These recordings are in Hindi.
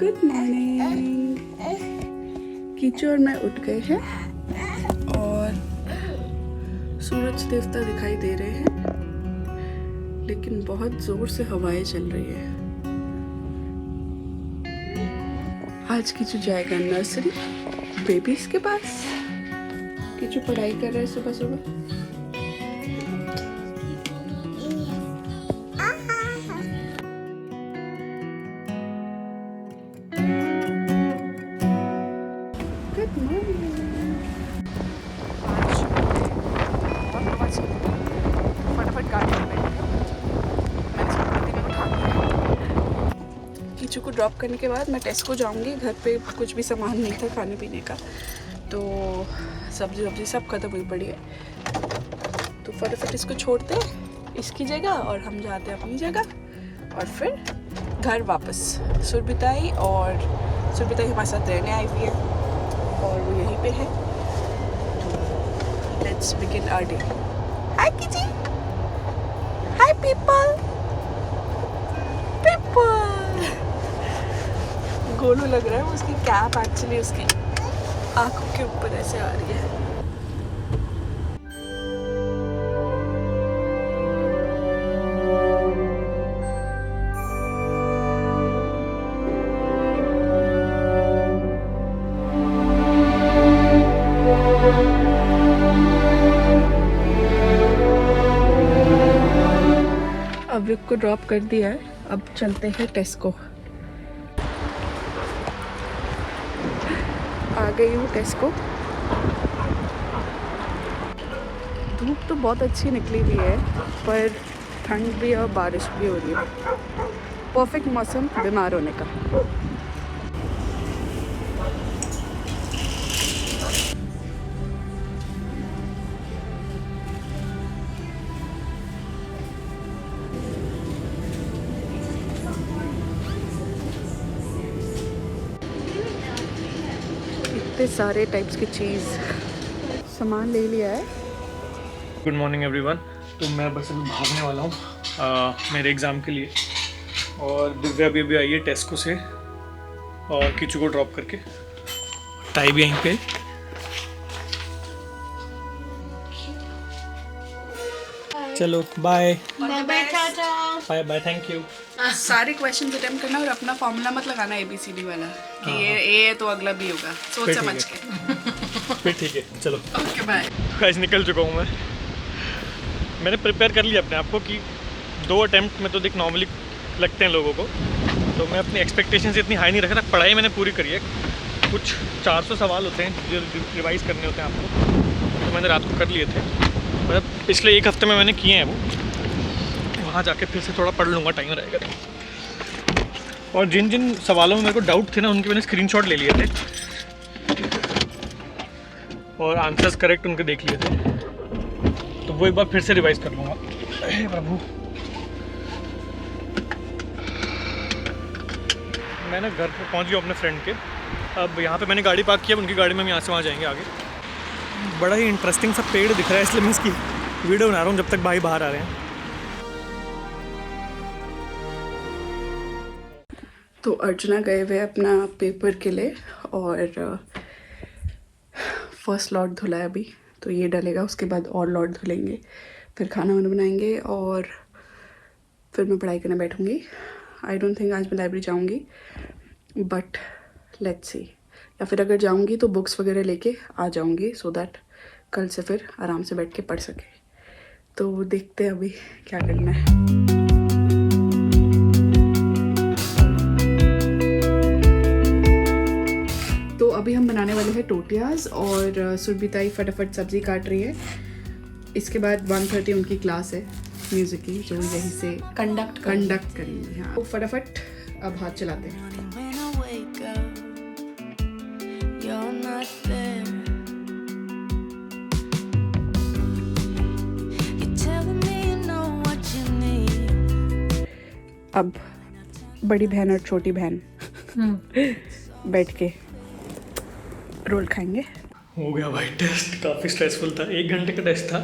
Good morning. कीचू और मैं उठ गए हैं और सूरज देवता दिखाई दे रहे हैं, लेकिन बहुत जोर से हवाएं चल रही है। आज कीचू जाएगा नर्सरी बेबीज के पास। कीचू पढ़ाई कर रहा है सुबह सुबह। कीचू को ड्रॉप करने के बाद मैं टेस्को जाऊंगी। घर पे कुछ भी सामान नहीं था खाने पीने का, तो सब्जी वब्जी सब खत्म हुई पड़ी है। तो फटाफट इसको छोड़ते हैं इसकी जगह और हम जाते हैं अपनी जगह और फिर घर वापस। सुरभिताई हमारे साथ रहने आई हुई है और वो यहीं पे है। Let's begin our day. Hi कीची, हाय पीपल। गोलू लग रहा है, उसकी कैप एक्चुअली उसकी आंखों के ऊपर ऐसे आ रही है। अब विक को ड्रॉप कर दिया है, अब चलते हैं टेस्को। आ गई हूँ टेस्को। धूप तो बहुत अच्छी निकली हुई है, पर ठंड भी और बारिश भी हो रही है। परफेक्ट मौसम बीमार होने का। इतने सारे टाइप्स की चीज़ सामान ले लिया है। Good morning everyone. तो मैं बस अभी भागने वाला हूँ मेरे एग्ज़ाम के लिए, और दिव्या अभी आई है टेस्को से और कीचू को ड्रॉप करके। टाई भी यहीं पे। चलो bye bye bye tata bye bye, thank you. सारे क्वेश्चन अटेम्प्ट करना और अपना फॉर्मूला मत लगाना ABCD वाला कि ये ए तो अगला भी होगा, सोच फिर समझ ठीक के। फिर ठीक है, चलो ओके बाय। आज निकल चुका हूँ मैंने प्रिपेयर कर लिया अपने आप को कि 2 अटेम्प्ट में तो देख नॉर्मली लगते हैं लोगों को, तो मैं अपनी एक्सपेक्टेशन से इतनी हाई नहीं रख रहा। पढ़ाई मैंने पूरी करी है। कुछ 400 सवाल होते हैं जो रिवाइज़ करने होते हैं आपको, तो मैंने रात को कर लिए थे। मतलब पिछले 1 हफ्ते में मैंने किए हैं वो। वहाँ जाके फिर से थोड़ा पढ़ लूँगा, टाइम रहेगा तो। और जिन जिन सवालों में मेरे को डाउट थे ना, उनके मैंने स्क्रीनशॉट ले लिए थे और आंसर्स करेक्ट उनके देख लिए थे, तो वो एक बार फिर से रिवाइज कर लूँगा। हे प्रभु, मैं ना घर पर पहुँच गया अपने फ्रेंड के। अब यहाँ पे मैंने गाड़ी पार्क किया, उनकी गाड़ी में हम यहाँ से वहाँ जाएंगे आगे। बड़ा ही इंटरेस्टिंग सा पेड़ दिख रहा है, इसलिए मैं इसकी वीडियो बना रहा हूँ जब तक भाई बाहर आ रहे हैं। तो अर्चना गए हुए अपना पेपर के लिए और फर्स्ट लॉट धुला है अभी, तो ये डलेगा, उसके बाद और लॉट धुलेंगे, फिर खाना वाना बनाएंगे और फिर मैं पढ़ाई करने बैठूंगी। आई डोंट थिंक आज मैं लाइब्रेरी जाऊंगी, बट लेट्स सी। या फिर अगर जाऊंगी तो बुक्स वगैरह लेके आ जाऊंगी, सो दैट कल से फिर आराम से बैठ के पढ़ सके। तो देखते हैं अभी क्या करना है। तो अभी हम बनाने वाले हैं टोटियाज और सुरभिताई फटाफट सब्जी काट रही है। इसके बाद 1:30 उनकी क्लास है म्यूजिक की, जो यहीं से कंडक्ट करेंगे। हाँ, तो फटाफट अब हाथ चलाते हैं। अब बड़ी बहन और छोटी बहन बैठ के रोल खाएंगे। हो गया भाई टेस्ट, काफ़ी स्ट्रेसफुल था। 1 घंटे का टेस्ट था,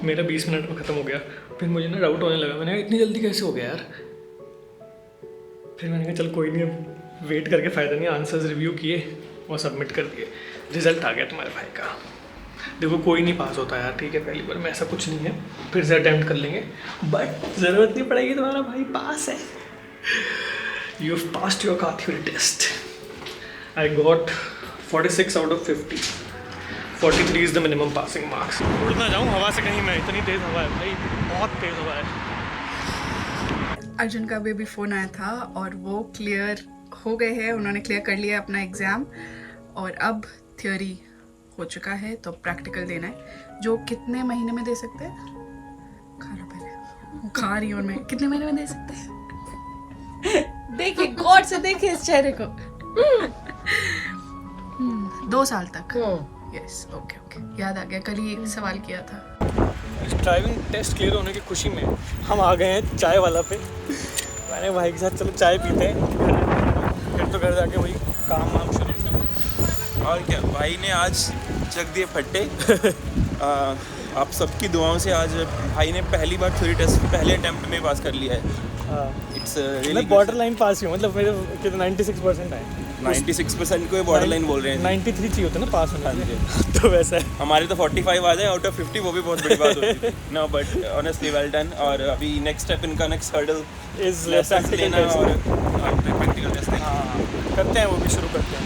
मेरा 20 मिनट में ख़त्म हो गया। फिर मुझे ना डाउट होने लगा, मैंने कहा इतनी जल्दी कैसे हो गया यार। फिर मैंने कहा चल कोई नहीं, अब वेट करके फ़ायदा नहीं, आंसर्स रिव्यू किए और सबमिट कर दिए, रिजल्ट आ गया तुम्हारे भाई का। देखो कोई नहीं पास होता यार, ठीक है, पहली बार में ऐसा कुछ नहीं है, फिर से अटैम्प्ट कर लेंगे, बट ज़रूरत नहीं पड़ेगी, तुम्हारा भाई पास है। You have passed your car theory test. I got 46 out of 50। 43 is the minimum passing marks. उड़ ना जाऊँ हवा से कहीं मैं, इतनी तेज़ हवा है भाई, बहुत तेज़ हवा है। अर्जुन का भी फ़ोन आया था और वो क्लियर हो गए हैं, उन्होंने क्लियर कर लिया अपना एग्ज़ाम और अब थ्योरी हो चुका है, तो प्रैक्टिकल देना है, जो कितने महीने में दे सकते हैं? खा लो पहले, खा रही हूँ मैं। कितने महीने में दे सकते हैं? देखिए गौर से देखिए इस चेहरे को। 2 साल तक। यस, ओके ओके, याद आ गया, कल ही एक सवाल किया था। ड्राइविंग टेस्ट क्लियर होने की खुशी में हम आ गए हैं चाय वाला पे। मैंने भाई के साथ चलो चाय पीते हैं, फिर तो घर जाके वही काम वाम शुरू। और क्या, भाई ने आज जग दिए फट्टे। आप सबकी दुआओं से आज भाई ने पहली बार थ्योरी टेस्ट पहले अटेम्प्ट में पास कर लिया है। इट्स मैं बॉर्डर लाइन पास ही हूँ, मतलब मेरे कितने 96% आए। 96% को बॉर्डर लाइन बोल रहे हैं। 93 चाहिए होता है ना पास होने के लिए। तो वैसा है, हमारे तो 45 आ जाए आउट ऑफ 50, वो भी बहुत बड़ी बात होती है। No but honestly well done. और अभी नेक्स्ट स्टेप, इनका नेक्स्ट हर्डल इज लेसन लेना और प्रैक्टिकल टेस्ट देना। करते हैं, वो भी शुरू करते हैं।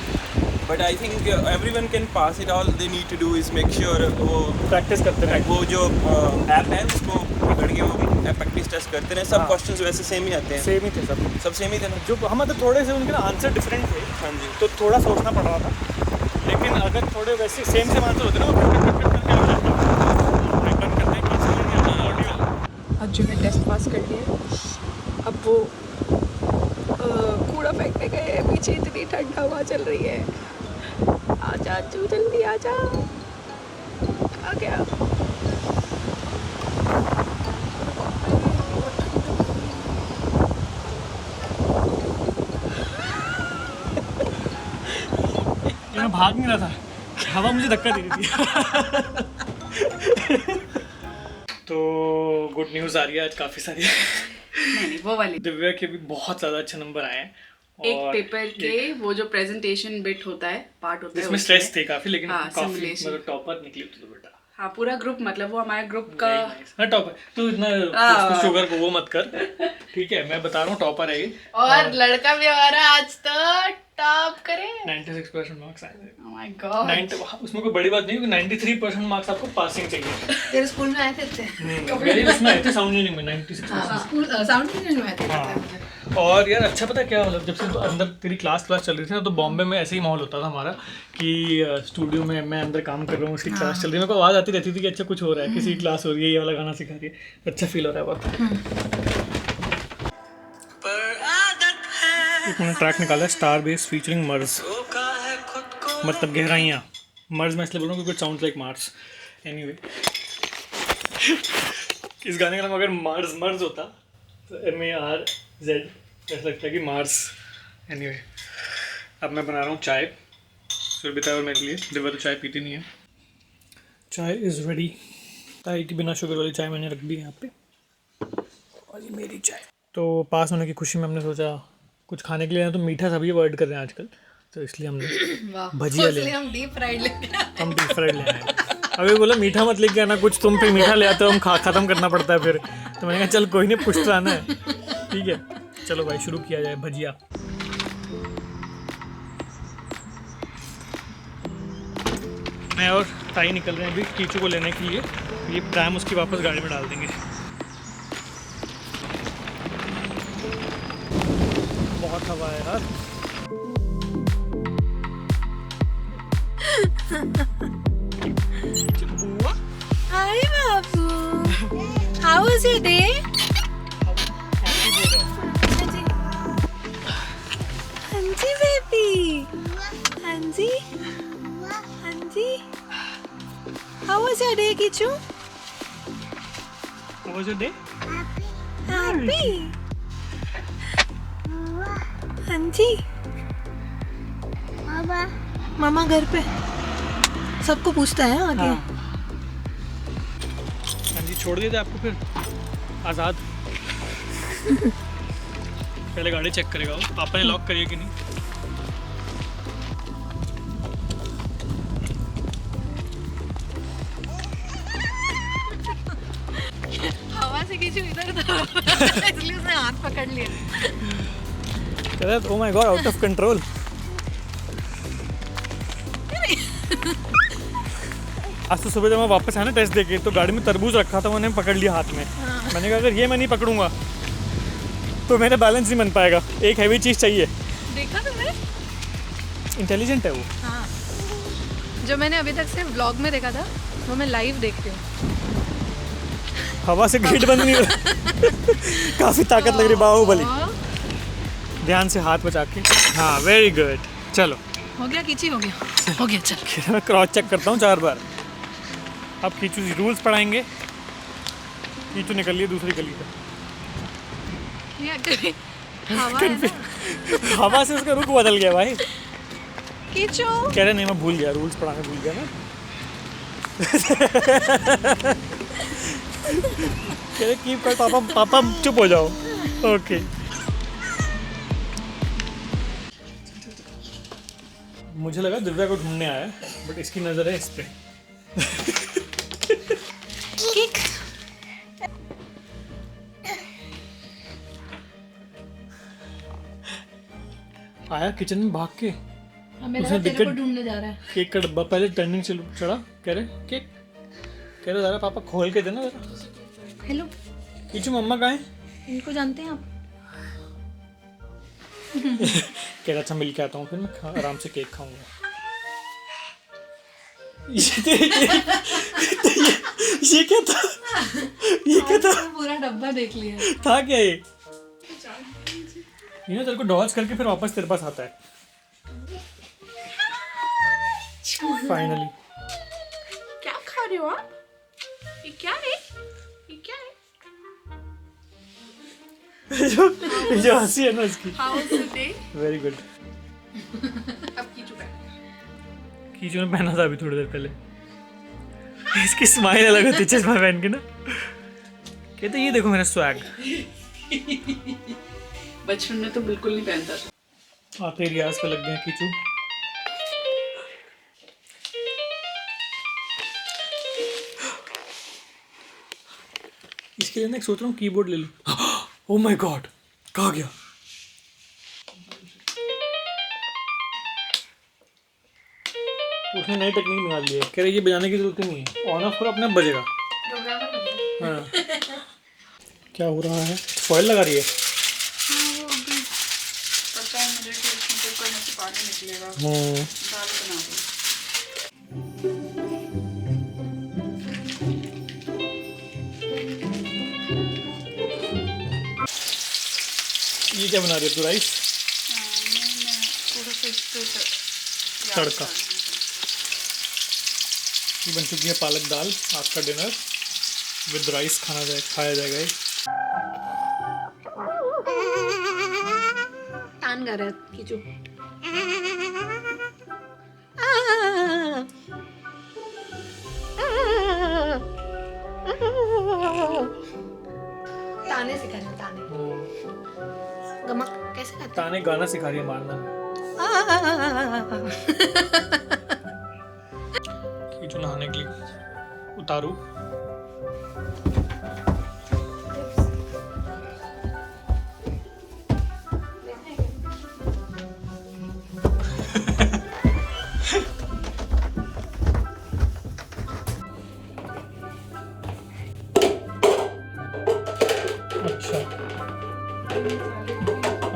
But I think everyone can pass it. All they need to do is make sure वो प्रैक्टिस करते हैं, वो जो ऐप है उसको पकड़ के वो प्रैक्टिस टेस्ट करते रहे। सब क्वेश्चंस वैसे सेम ही आते हैं। सेम ही थे सब सेम ही थे ना। जो हम तो थोड़े से उनके ना आंसर डिफरेंट थे। हाँ जी। तो थोड़ा सोचना पड़ रहा था, लेकिन अगर थोड़े वैसे सेम आंसर होते ना, वो अर्जुन ने टेस्ट पास कर लिया। अब वो कूड़ा फेंकने गए, पीछे इतनी ठंडा हवा चल रही है। आजा अर्जुन, जल्दी आजा। आ गया। मैं भाग नहीं रहा था, हवा मुझे धक्का दे रही थी। तो गुड न्यूज़ आ रही है आज काफ़ी सारी। नहीं, वो वाली दिव्या के भी बहुत ज़्यादा अच्छे नंबर आए हैं। एक पेपर के वो जो प्रेजेंटेशन बिट होता है, पार्ट होता है, इसमें स्ट्रेस थे काफ़ी, लेकिन हाँ, काफ़ी simulation। मतलब टॉपर निकली तो बेटा। हाँ, पूरा ग्रुप, मतलब वो हमारे ग्रुप का। हाँ टॉपर, तू इतना उसको शुगर को वो मत कर, ठीक है, मैं बता रहा हूँ टॉपर है ये। और लड़का भी हमारा आज तो टॉप करे, 96% मार्क्स आए थे। Oh my God. उसमें कोई बड़ी बात नहीं, क्योंकि 93% मार्क्स आपको पासिंग चाहिए। तेरे स्कूल में आए थे? मेरे उसमें आए थे साउंड इंजीनियरिंग में 96%। स्कूल साउंड इंजीनियरिंग में आए थे। हाँ। और यार अच्छा पता है क्या, मतलब जब से तो अंदर तेरी क्लास चल रही थी ना, तो बॉम्बे में ऐसे ही माहौल होता था हमारा कि स्टूडियो में मैं अंदर काम कर रहा हूँ, उसकी क्लास चल रही है, मेरे को आवाज़ आती रहती थी कि अच्छा कुछ हो रहा है, किसी की क्लास हो रही है, ये वाला गाना सिखा रही है, अच्छा फील हो रहा है बहुत। मैंने ट्रैक निकाला है स्टार बेस फीचरिंग मर्ज, मतलब गहराइयाँ। मर्ज मैं इसलिए बोल रहा हूँ क्योंकि साउंड्स लाइक मार्स। एनीवे, इस गाने का नाम अगर मर्ज होता तो MARZ, ऐसा लगता है कि मार्स। एनीवे, अब मैं बना रहा हूँ चाय सुरभिता और मेरे लिए। दिव्या तो चाय पीती नहीं है। चाय इज़ रेडी। चाय की बिना शुगर वाली चाय मैंने रख दी है यहाँ पे, और ये मेरी चाय। तो पास होने की खुशी में हमने सोचा कुछ खाने के लिए, तो मीठा सभी अवॉइड कर रहे हैं आजकल, तो इसलिए हमने भजिया ले, हम डीप फ्राइड ले आए। अभी बोला मीठा मत लेके आना कुछ, तुम फिर मीठा ले आते हो, हम ख़त्म करना पड़ता है फिर। तो मैंने कहा चल कोई नहीं, कुछ तो आना है, ठीक है, चलो भाई शुरू किया जाए भजिया। मैं और ताई निकल रहे हैं अभी टीचू को लेने के लिए। ये प्राइम उसकी वापस गाड़ी में डाल देंगे। बहुत हवा है यार। Hi Babu, how was your day? हाँ जी बेबी, हाँ जी, हाँ जी। How was your day, Kishu? How was your day? Happy. हाँ जी। मामा घर पे सबको पूछता है आगे। हाँ जी, छोड़ दिया था आपको फिर आज़ाद। पहले गाड़ी चेक करेगा वो, पापा ने लॉक करी है कि नहीं। इसलिए उसने हाथ पकड़ लिया। कह रहा है oh my God out of control. आज तो सुबह जब मैं वापस आया ना टेस्ट देके तो गाड़ी में तरबूज रखा था, मैंने पकड़ लिया हाथ में। मैंने कहा अगर ये मैं नहीं पकड़ूंगा तो मेरा बैलेंस नहीं बन पाएगा, एक हैवी चीज़ चाहिए। देखा तुमने? इंटेलिजेंट है वो। हाँ, जो मैंने अभी तक से व्लॉग में देखा था वो मैं लाइव देखती हूँ। हवा से गेट बंद नहीं हो रहा। काफ़ी ताकत लग रही बाहुबली। ध्यान से हाथ बचा के। हाँ वेरी गुड। चलो हो गया कीची, हो गया चल। मैं क्रॉस चेक करता हूँ 4 बार। अब कीचू रूल्स पढ़ाएंगे। कीचू निकल लिए दूसरी गली पे। ये कभी हवा है ना? हवा से उसका रुख बदल गया भाई। कीचू कह रहे नहीं मैं भूल गया, रूल्स पढ़ाने भूल गया ना। कह रहे कीप कर पापा, पापा चुप हो जाओ। ओके मुझे लगा दिव्या को ढूंढने आया है बट इसकी नजर है इस पे। आया किचन में भाग के। उसने तेरे को ढूंढने जा रहा है। केक का डब्बा पहले टर्निंग से चढ़ा। कह रहे केक, कह रहे जरा पापा खोल के देना जरा। हेलो कीचू मम्मा कहाँ है? इनको जानते हैं आप? कह रहा अच्छा मिल के आता हूँ फिर मैं आराम से केक खाऊंगा। ये क्या था? ये क्या था? पूरा डब्बा देख लिया। था क्या ये? ये ना तेरे को डॉज करके फिर वापस तेरे पास आता है। फाइनली। क्या खा रहे हो आप? ये क्या है? जो हंसी है ना इसकी। How was the day? Very good. अब कीचू पहन। कीचू ने पहना था अभी थोड़ी देर पहले। इसकी स्माइल अलग होती है चश्मा पहन के ना। कहते ये देखो मेरा स्वैग। बचपन में तो बिल्कुल नहीं पहनता था। आते ही रियाज पे लग गए कीचू। इसके लिए मैं सोच रहा हूँ कीबोर्ड ले लूँ। ओह माय गॉड कहाँ गया? उसने नई टेक्निक निकाल ली है। कह रहे ये बजाने की जरूरत ही नहीं है, ऑन ऑफ करो अपने आप बजेगा। हाँ क्या हो रहा है? फॉइल लगा रही है। पता है मुझे कि इसमें कुकर में से पानी निकलेगा। दाल बना दो। ये क्या बना रही है तू? राइस तड़का। ये बन चुकी है पालक दाल। आपका डिनर विद राइस खाया जाएगा। तान गा रहा है कीचू। ताने सिखाना, ताने गमक कैसे खाते? ताने गाना सिखा रही है मारना। कीचू नहाने के लिए उतारू।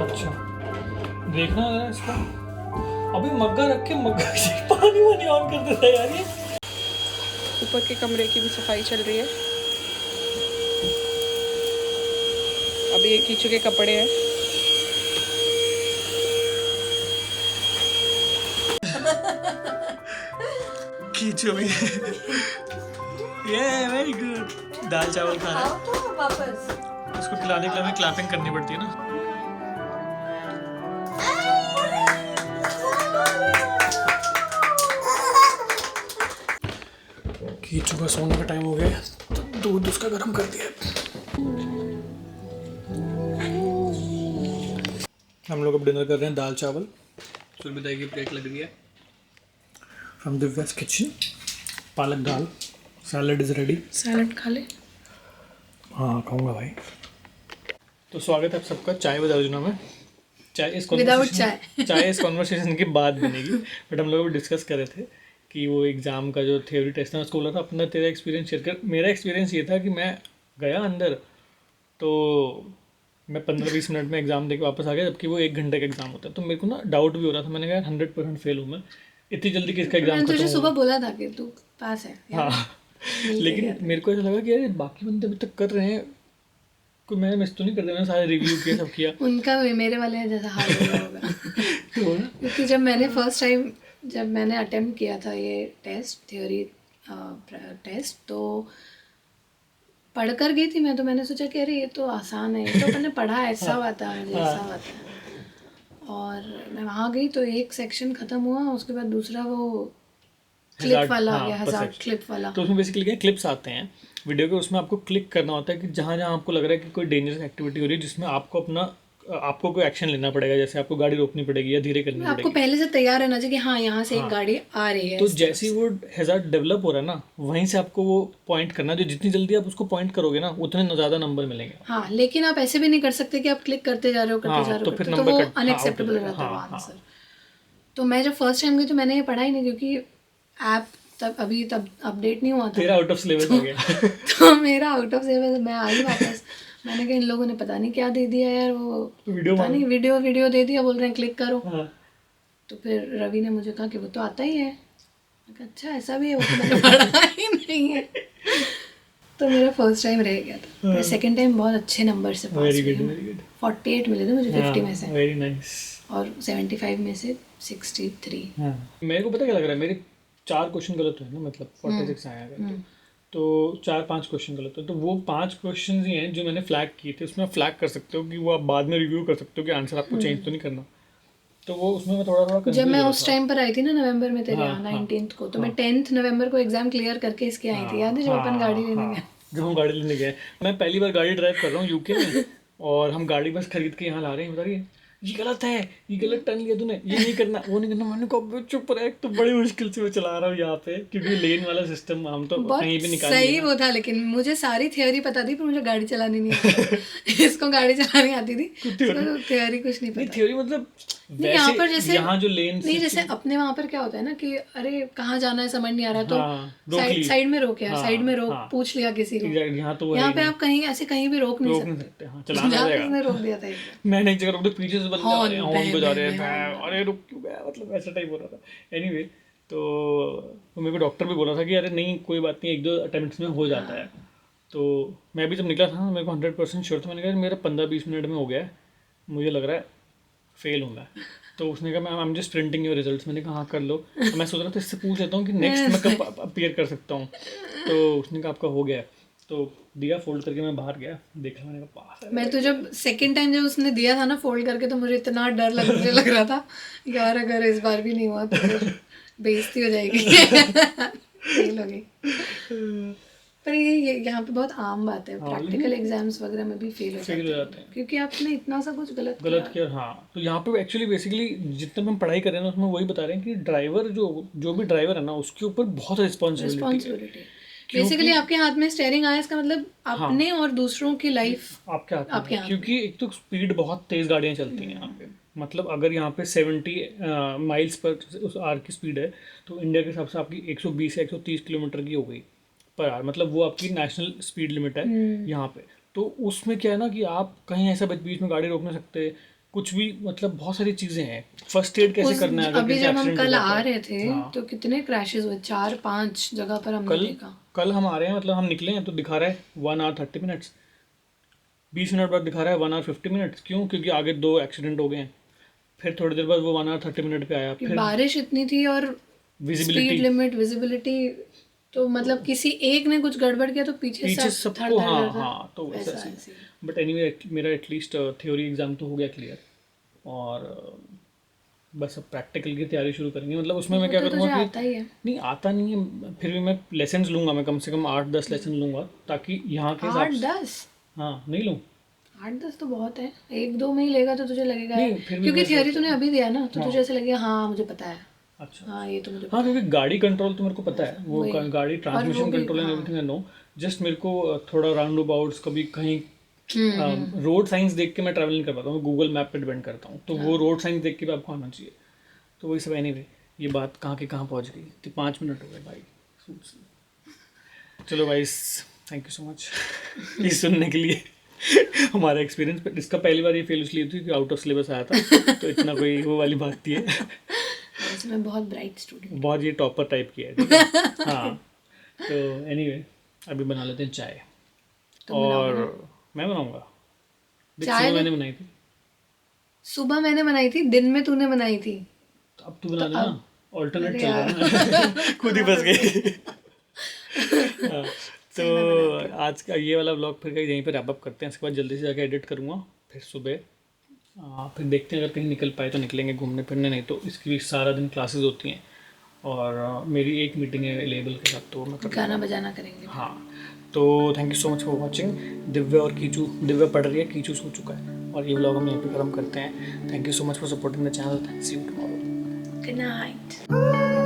अच्छा देखना है इसका। अभी मग्गा रख के मग्गा से पानी वानी ऑन कर देता है यार ये। ऊपर के कमरे की भी सफाई चल रही है। अब ये कीचू के कपड़े हैं। कीचू में ये वेरी गुड। दाल चावल खा रहा है। तो वापस उसको खिलाने के लिए हमें क्लैपिंग करनी पड़ती है ना। कीचू का सोने का टाइम हो गया तो दूध उसका गर्म कर दिया। हम लोग अब डिनर कर रहे हैं दाल चावल। सुरभिता की प्लेट लग रही है फ्रॉम दिव्या's किचन। पालक दाल। Salad is ready. सैलड खा ले। हाँ खाऊंगा भाई। तो स्वागत है आप सबका चाय विद अर्जुना में। चाय इस Without चाय इस कॉन्वर्सेशन के बाद बनेगी, बट हम लोग डिस्कस कर रहे थे कि वो एग्ज़ाम का जो थ्योरी टेस्ट है उसको बोला था अपना तेरा एक्सपीरियंस शेयर कर। मेरा एक्सपीरियंस ये था कि मैं गया अंदर तो मैं 15-20 मिनट में एग्ज़ाम दे के वापस आ गया, जबकि वो 1 घंटे का एग्ज़ाम होता है। तो मेरे को ना डाउट भी हो रहा था, मैंने कहा 100% फेल हूँ मैं, इतनी जल्दी किसका एग्ज़ाम मैंने खत्म तुझे हो। सुबह बोला था कि तू पास है यार। हाँ, लेकिन मेरे को ऐसा लगा कि यार बाकी बंदे अभी तक कर रहे हैं, कोई मैंने मिस तो नहीं कर दिया। मैंने सारे रिव्यू किया, सब किया। उनका भी मेरे वाले जैसा हाल हुआ होगा। तो क्योंकि जब मैंने फर्स्ट टाइम जब मैंने अटेम्प्ट किया था ये टेस्ट थ्योरी टेस्ट, तो पढ़ कर गई थी मैं, तो मैंने सोचा कि अरे ये तो आसान है, ये तो मैंने पढ़ा है, ऐसा हुआ था मुझे, ऐसा हुआ था। और मैं वहाँ गई तो एक सेक्शन ख़त्म हुआ, उसके बाद दूसरा वो क्लिप वाला आ गया, हज़ार क्लिप वाला। तो उसमें बेसिकली क्या क्लिप्स आते हैं वीडियो के, उसमें आपको क्लिक करना होता है कि जहाँ जहाँ आपको लग रहा है कि कोई डेंजरस एक्टिविटी हो रही है जिसमें आपको कोई एक्शन लेना पड़ेगा, जैसे आपको गाड़ी रोकनी पड़ेगी या धीरे करनी आपको पड़ेगी। पहले से तैयार रहना चाहिए कि हाँ यहाँ से एक गाड़ी आ रही है। तो जैसे ही वो हैजार्ड डेवलप हो रहा है ना, वहीं से आपको वो पॉइंट करना है, जो जितनी जल्दी आप उसको पॉइंट करोगे ना उतने ज़्यादा नंबर मिलेंगे। हाँ, लेकिन आप ऐसे भी नहीं कर सकते कि आप क्लिक करते जा रहे हो करते जा रहे हो, तो फिर तो नंबर वो कट अनएक्सेप्टेबल रहता है वो आंसर। तो मैं जब फर्स्ट टाइम गई तो मैंने ये पढ़ा ही नहीं, क्योंकि ऐप तब अपडेट नहीं हुआ था। तेरा आउट ऑफ सिलेबस हो गया। तो मेरा आउट ऑफ सिलेबस, मैं आई वापस। मैंने कहा इन लोगों ने पता नहीं क्या दे दिया यार, वो पता नहीं वीडियो दे दिया, बोल रहे हैं क्लिक करो। तो फिर रवि ने मुझे कहा कि वो तो आता ही है। मैं कहा अच्छा ऐसा भी है, वो तो मैंने पढ़ा ही नहीं है। तो मेरा फर्स्ट टाइम रह गया था। फिर सेकंड टाइम बहुत अच्छे नंबर से पास हुई। 48 मिले थे मुझे 50 में से। Very nice. और 75 में से 63। मेरे को पता क्या लग रहा है, मेरे 4 क्वेश्चन गलत हुए ना, मतलब 46 आया अगर तो 4-5 क्वेश्चन गलत हुए। तो वो 5 क्वेश्चन ही हैं जो मैंने फ्लैग किए थे। उसमें फ्लैग कर सकते हो कि वो आप बाद में रिव्यू कर सकते हो कि आंसर आपको चेंज तो नहीं करना। तो वो उसमें मैं थोड़ा जब मैं उस टाइम पर आई थी ना नवंबर में तेरे यहाँ 19th को, तो मैं 10th नवंबर को एग्जाम क्लियर करके इसके आई थी, याद है, जब अपन गाड़ी लेने गए। जब हम गाड़ी लेने गए, मैं पहली बार गाड़ी ड्राइव कर रहा हूँ यूके में, और हम गाड़ी बस खरीद के यहाँ ला रहे हैं। बता रही है ये गलत है, ये गलत टर्न लिया तूने, ये नहीं करना, वो नहीं करना। मैंने कहा चुप रह, तो बड़ी मुश्किल से मैं चला रहा हूँ यहाँ पे, क्योंकि लेन वाला सिस्टम हम तो कहीं भी निकाल सही वो था। लेकिन मुझे सारी थ्योरी पता थी, पर मुझे गाड़ी चलानी नहीं आती। इसको गाड़ी चलानी आती थी, थ्योरी कुछ नहीं पता। थ्योरी मतलब यहाँ पर जैसे यहाँ जो लेन नहीं, जैसे अपने वहाँ पर क्या होता है ना कि अरे कहाँ जाना है समझ नहीं आ रहा, तो साइड में रोक यार, साइड में रोक, पूछ लिया किसी को। यहाँ पे आप कहीं ऐसे कहीं भी रोक नहीं सकते। चलाना रोक दिया था। मैंने एक जगह रोक दिया, पीछे से बंदे आ रहे हैं, हॉर्न बजा रहे हैं, अरे रुक क्यों गया, मतलब ऐसा टाइप हो रहा था। एनीवे, तो मेरे को डॉक्टर भी बोला था कि अरे नहीं कोई बात नहीं, 1-2 अटेम्प्ट्स में हो जाता है। तो मैं भी जब निकला था मेरे को 100% श्योर था। मैंने कहा मेरा 15-20 मिनट में हो गया है, मुझे लग रहा है फेल हूँ मैं। तो उसने कहा I am just printing your results. मैंने कहा हाँ कर लो। तो मैं सोच रहा था इससे पूछ लेता हूँ कि नेक्स्ट मैं कब अपीयर कर सकता हूँ। तो उसने कहा आपका हो गया है। तो दिया फोल्ड करके, मैं बाहर गया, देखा, मैंने कहा पास है। मैं तो जब सेकंड टाइम जब उसने दिया था ना फोल्ड करके, तो मुझे इतना डर लग रहा था यार अगर इस बार भी नहीं हुआ तो फिर बेइज्जती हो जाएगी। फेल हो गई। पर ये यहाँ पे बहुत आम बात है, प्रैक्टिकल एग्जाम्स वगैरह में भी फेल हो जाते हैं, क्योंकि आपने इतना सा कुछ गलत किया। हाँ, तो यहाँ पे एक्चुअली बेसिकली जितना हम पढ़ाई कर रहे हैं उसमें वही बता रहे हैं कि ड्राइवर जो भी ड्राइवर है ना, उसके ऊपर बहुत रिस्पॉन्सिबिलिटी है। बेसिकली आपके हाथ में स्टीयरिंग आया, इसका मतलब अपने और दूसरों की लाइफ आपके हाथ में। क्योंकि एक तो स्पीड बहुत तेज गाड़ियाँ चलती हैं यहाँ पे, मतलब अगर यहाँ पे 70 माइल्स पर उस आर की स्पीड है, तो इंडिया के हिसाब से आपकी 120 या 130 किलोमीटर की हो गई पर आवर, मतलब वो आपकी नेशनल स्पीड लिमिट है यहाँ पे। तो उसमें क्या है ना कि आप कहीं ऐसा बीच में गाड़ी रोक नहीं सकते, कुछ भी, मतलब बहुत सारी चीज़ें हैं। फर्स्ट एड कैसे करना है, अभी जब हम कल आ रहे थे तो कितने क्रैशेस हुए, 4-5 जगह पर हमने देखा। कल हम आ रहे हैं, मतलब हम निकले हैं तो दिखा रहा है 1 hour 30 minutes, 20 मिनट बाद दिखा रहा है 1 hour 50 minutes। क्यों? क्योंकि आगे 2 एक्सीडेंट हो गए हैं। फिर थोड़ी देर बाद वो 1 hour 30 minute पे आया। फिर बारिश इतनी थी और स्पीड लिमिट, विजिबिलिटी, तो मतलब किसी एक ने कुछ गड़बड़ किया तो पीछे सबको। हाँ, तो वैसा। बट एनीवे मेरा एटलीस्ट थ्योरी एग्जाम तो हो गया क्लियर, और बस अब प्रैक्टिकल की तैयारी शुरू करेंगे। मतलब उसमें मैं क्या करूँगा कि नहीं आता नहीं है, फिर भी मैं लेसन्स लूँगा, मैं कम से कम 8-10 लेसन लूँगा, ताकि यहाँ के 8-10 हाँ नहीं लूँ 8-10 तो बहुत है, 1-2 में ही लेगा तो तुझे लगेगा, क्योंकि थ्योरी तूने अभी दिया ना, तो तुझे ऐसे लगेगा हाँ मुझे पता है। अच्छा हाँ, ये तो मुझे हाँ, क्योंकि गाड़ी कंट्रोल तो मेरे को पता है, वो गाड़ी transmission control and everything I know. Just मेरे को थोड़ा राउंड अबाउट्स, कभी कहीं रोड साइंस देख के मैं ट्रैवल नहीं कर पाता हूँ, गूगल मैप पे डिपेंड करता हूँ, तो वो रोड साइंस देख के भी आपको आना चाहिए। तो वही सब एनीवे, ये बात कहाँ के कहाँ पहुँच गई, तो 5 मिनट हो गए भाई। चलो भाई, थैंक यू सो मच ये सुनने के लिए हमारा एक्सपीरियंस। पर इसका पहली बार ये फेल इसलिए थी कि आउट ऑफ सिलेबस आया था, तो इतना कोई वो वाली बात थी है। वैसे मैं बहुत ब्राइट स्टूडेंट, बहुत ये टॉपर टाइप की है, ठीक है? हाँ, तो एनीवे अभी बना लेते हैं चाय। और मैं बनाऊंगा, चाय मैंने बनाई थी, सुबह मैंने बनाई थी, दिन में तूने बनाई थी, तो अब तू बना देना, ऑल्टरनेट चल रहा है। खुद ही फंस गई। हाँ, तो आज का ये वाला व्लॉग फिर कहीं यहीं पर रैप अप करते हैं। इसके बाद जल्दी से जाकर एडिट करूँगा, फिर सुबह फिर देखते हैं, अगर कहीं निकल पाए तो निकलेंगे घूमने फिरने, नहीं तो इसकी भी सारा दिन क्लासेस होती हैं और मेरी एक मीटिंग है लेबल के साथ, तो मैं गाना बजाना करेंगे। हाँ, तो thank you so much for watching. Divya और कीचू, दिव्या पढ़ रही है, कीचू सो चुका है, और ये व्लॉग हम यहीं पे खत्म करते हैं। Thank you so much for supporting the channel, see you tomorrow. Good night.